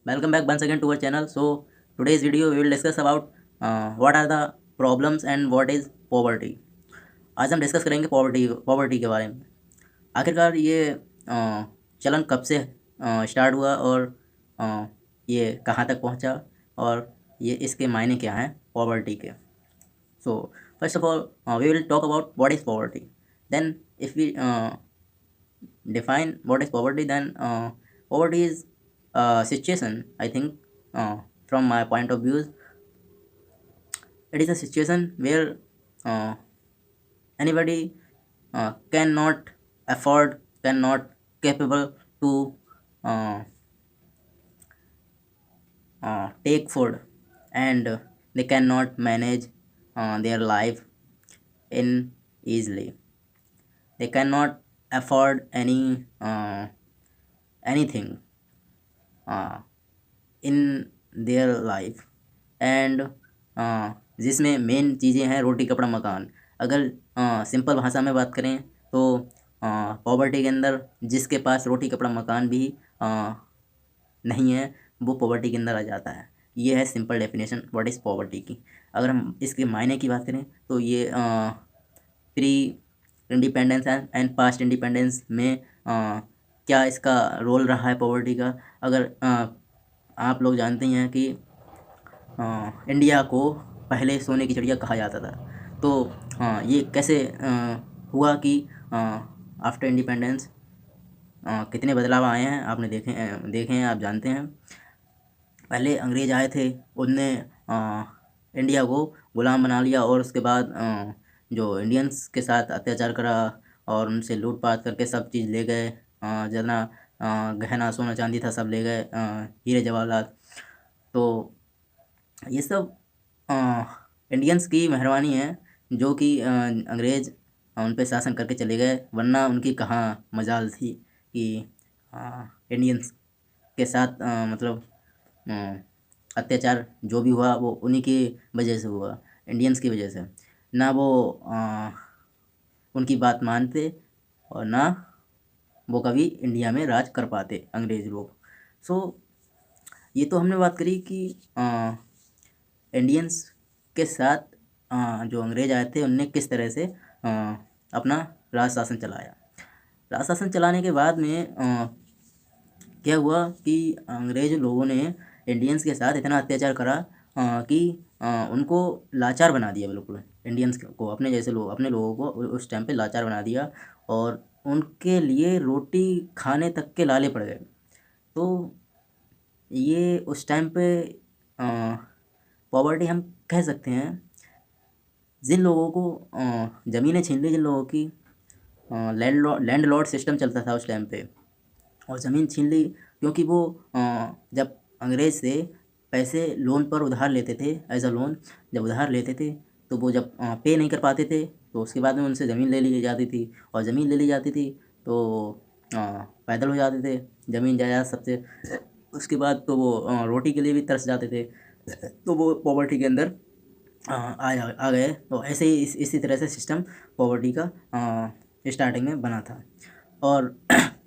Welcome back once again to our channel. So today's video we will discuss about what are the problems and what is poverty. आज हम discuss करेंगे poverty के बारे में। आखिरकार ये चलन कब से स्टार्ट हुआ और ये कहाँ तक पहुँचा और ये इसके मायने क्या हैं पॉवर्टी के। So first of all we will talk about what is poverty. Then if we define what is poverty, then poverty is a situation, I think, from my point of view, it is a situation where uh, anybody cannot afford, cannot capable to uh, take food, and they cannot manage their life in easily. They cannot afford anything in their life and जिसमें main चीज़ें हैं रोटी कपड़ा मकान। अगर simple भाषा में बात करें तो पॉवर्टी के अंदर जिसके पास रोटी कपड़ा मकान भी नहीं है वो पॉवर्टी के अंदर आ जाता है। ये है simple definition what is poverty की। अगर हम इसके मायने की बात करें तो ये pre independence and past independence में क्या इसका रोल रहा है पॉवर्टी का। अगर आप लोग जानते हैं कि इंडिया को पहले सोने की चिड़िया कहा जाता था, तो ये कैसे हुआ कि आफ्टर इंडिपेंडेंस कितने बदलाव आए हैं आपने देखे हैं, आप जानते हैं। पहले अंग्रेज़ आए थे, उनने इंडिया को ग़ुलाम बना लिया और उसके बाद जो इंडियंस के साथ अत्याचार करा और उनसे लूटपाट करके सब चीज़ ले गए। जितना गहना सोना चांदी था सब ले गए, हीरे जवाहरात। तो ये सब इंडियंस की मेहरबानी है जो कि अंग्रेज़ उन पे शासन करके चले गए, वरना उनकी कहाँ मजाल थी कि इंडियंस के साथ मतलब अत्याचार जो भी हुआ वो उन्हीं की वजह से हुआ, इंडियंस की वजह से। ना वो उनकी बात मानते और ना वो कभी इंडिया में राज कर पाते अंग्रेज़ लोग। सो ये तो हमने बात करी कि इंडियंस के साथ जो अंग्रेज़ आए थे उनने किस तरह से अपना राज शासन चलाया। राज शासन चलाने के बाद में क्या हुआ कि अंग्रेज़ लोगों ने इंडियंस के साथ इतना अत्याचार करा कि उनको लाचार बना दिया, बिल्कुल इंडियंस को, अपने जैसे लोग, अपने लोगों को उस टाइम पे लाचार बना दिया और उनके लिए रोटी खाने तक के लाले पड़ गए। तो ये उस टाइम पे पॉवर्टी हम कह सकते हैं। जिन लोगों को ज़मीनें छीन ली, जिन लोगों की लैंडलॉर्ड सिस्टम चलता था उस टाइम पे, और ज़मीन छीन ली क्योंकि वो जब अंग्रेज़ से पैसे लोन पर उधार लेते थे, एज अ लोन जब उधार लेते थे तो वो जब पे नहीं कर पाते थे तो उसके बाद में उनसे ज़मीन ले ली जाती थी, और ज़मीन ले ली जाती थी तो पैदल हो जाते थे ज़मीन जायदाद सबसे। उसके बाद तो वो रोटी के लिए भी तरस जाते थे, तो वो पॉवर्टी के अंदर आ गए। तो ऐसे ही इसी तरह से सिस्टम पॉवर्टी का स्टार्टिंग में बना था। और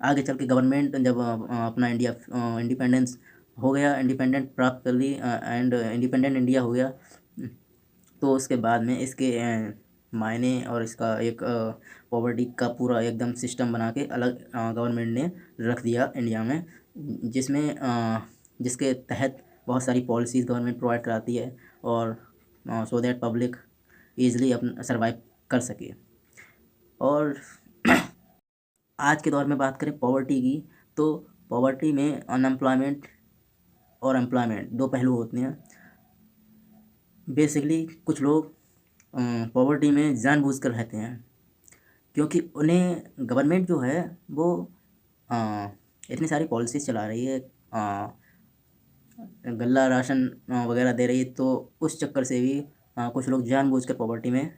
आगे चल के गवर्नमेंट जब अपना इंडिया इंडिपेंडेंस हो गया, इंडिपेंडेंट प्राप्त कर ली एंड इंडिपेंडेंट इंडिया हो गया, तो उसके बाद में इसके मायने और इसका एक पॉवर्टी का पूरा एकदम सिस्टम बना के अलग गवर्नमेंट ने रख दिया इंडिया में, जिसमें जिसके तहत बहुत सारी पॉलिसीज़ गवर्नमेंट प्रोवाइड कराती है और सो दैट पब्लिक ईज़िली अपना सर्वाइव कर सके। और आज के दौर में बात करें पॉवर्टी की, तो पॉवर्टी में अनएम्प्लॉयमेंट और एम्प्लॉयमेंट दो पहलू होते हैं। बेसिकली कुछ लोग पॉवर्टी में जानबूझकर रहते हैं क्योंकि उन्हें गवर्नमेंट जो है वो इतनी सारी पॉलिसीज़ चला रही है, गल्ला राशन वगैरह दे रही है, तो उस चक्कर से भी कुछ लोग जानबूझकर पॉवर्टी में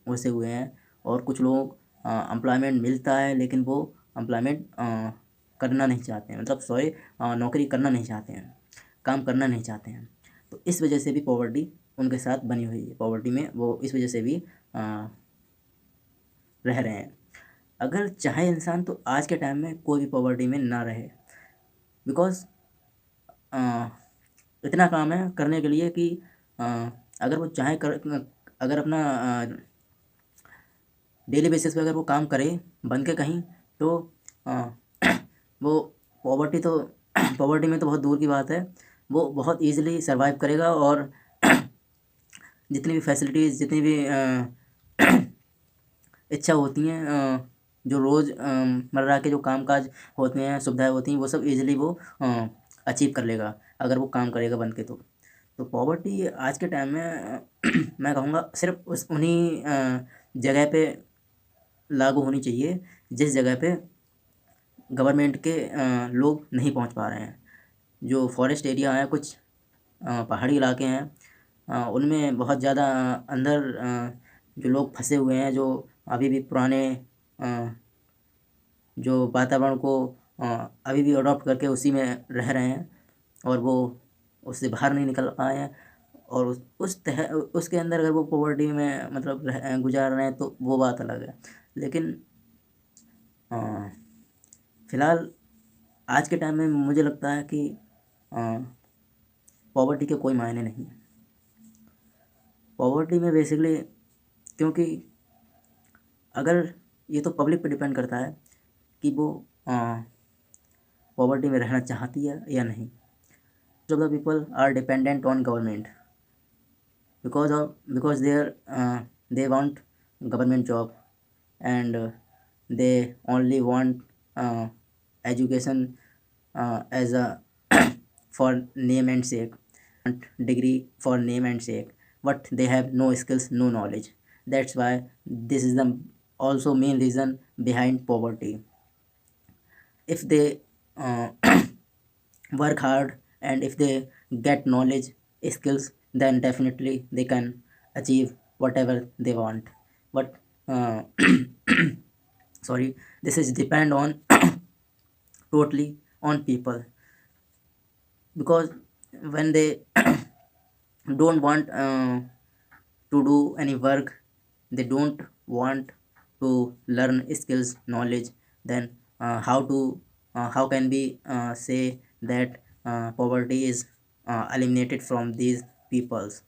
घुसे हुए हैं। और कुछ लोग एम्प्लॉयमेंट मिलता है लेकिन वो एम्प्लॉयमेंट करना नहीं चाहते हैं, मतलब सॉरी नौकरी करना नहीं चाहते हैं, काम करना नहीं चाहते हैं। तो इस वजह से भी पॉवर्टी उनके साथ बनी हुई है, पॉवर्टी में वो इस वजह से भी रह रहे हैं। अगर चाहे इंसान तो आज के टाइम में कोई भी पॉवर्टी में ना रहे, बिकॉज इतना काम है करने के लिए कि अगर वो चाहे अगर अपना डेली बेसिस पे अगर वो काम करे बन के कहीं, तो अ, वो पॉवर्टी तो पॉवर्टी में तो बहुत दूर की बात है, वो बहुत ईज़िली सर्वाइव करेगा। और जितनी भी फैसिलिटीज़, जितनी भी इच्छा होती हैं, जो रोज़ मर्रा के जो कामकाज होते हैं, सुविधाएँ होती हैं, वो सब ईज़िली वो अचीव कर लेगा अगर वो काम करेगा बन के तो पॉवर्टी आज के टाइम में मैं कहूँगा सिर्फ़ उन्हीं जगह पे लागू होनी चाहिए जिस जगह पे गवर्नमेंट के लोग नहीं पहुंच पा रहे हैं। जो फॉरेस्ट एरिया है, कुछ पहाड़ी इलाके हैं, उनमें बहुत ज़्यादा अंदर जो लोग फंसे हुए हैं, जो अभी भी पुराने अ, जो वातावरण को अ, अभी भी अडॉप्ट करके उसी में रह रहे हैं और वो उससे बाहर नहीं निकल पाए हैं। और उसके अंदर अगर वो पॉवर्टी में मतलब गुजार रहे हैं तो वो बात अलग है। लेकिन फ़िलहाल आज के टाइम में मुझे लगता है कि पॉवर्टी के कोई मायने नहीं है। पॉवर्टी में बेसिकली, क्योंकि अगर ये तो पब्लिक पे डिपेंड करता है कि वो पॉवर्टी में रहना चाहती है या नहीं। Most of the people are dependent on government because they want government job, and they only want education as a for name and sake, want degree for name and sake, but they have no skills, no knowledge. That's why this is the also main reason behind poverty. If they work hard and if they get knowledge, skills, then definitely they can achieve whatever they want. But sorry, this is depend on totally on people, because when they don't want to do any work, they don't want to learn skills, knowledge, then how can we say that poverty is eliminated from these peoples.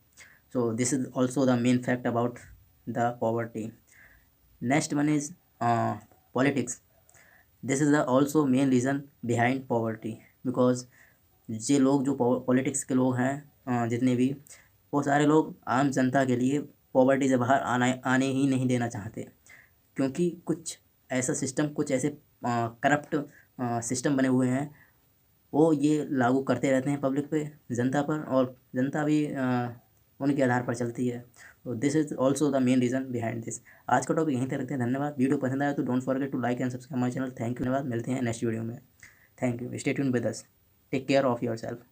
So this is also the main fact about the poverty. Next one is politics. This is the also main reason behind poverty, because ये लोग जो politics के लोग हैं, जितने भी, वो सारे लोग आम जनता के लिए पॉवर्टी से बाहर आने ही नहीं देना चाहते। क्योंकि कुछ ऐसा सिस्टम, कुछ ऐसे करप्ट सिस्टम बने हुए हैं, वो ये लागू करते रहते हैं पब्लिक पे, जनता पर, और जनता भी उनके आधार पर चलती है। तो this is also the main reason behind this. आज का टॉपिक यहीं तक रखते हैं। धन्यवाद। वीडियो पसंद आया तो don't forget to like and subscribe my channel. Thank you. धन्यवाद। मिलते हैं नेक्स्ट वीडियो में। Thank you. Stay tune with us. Take care of your self.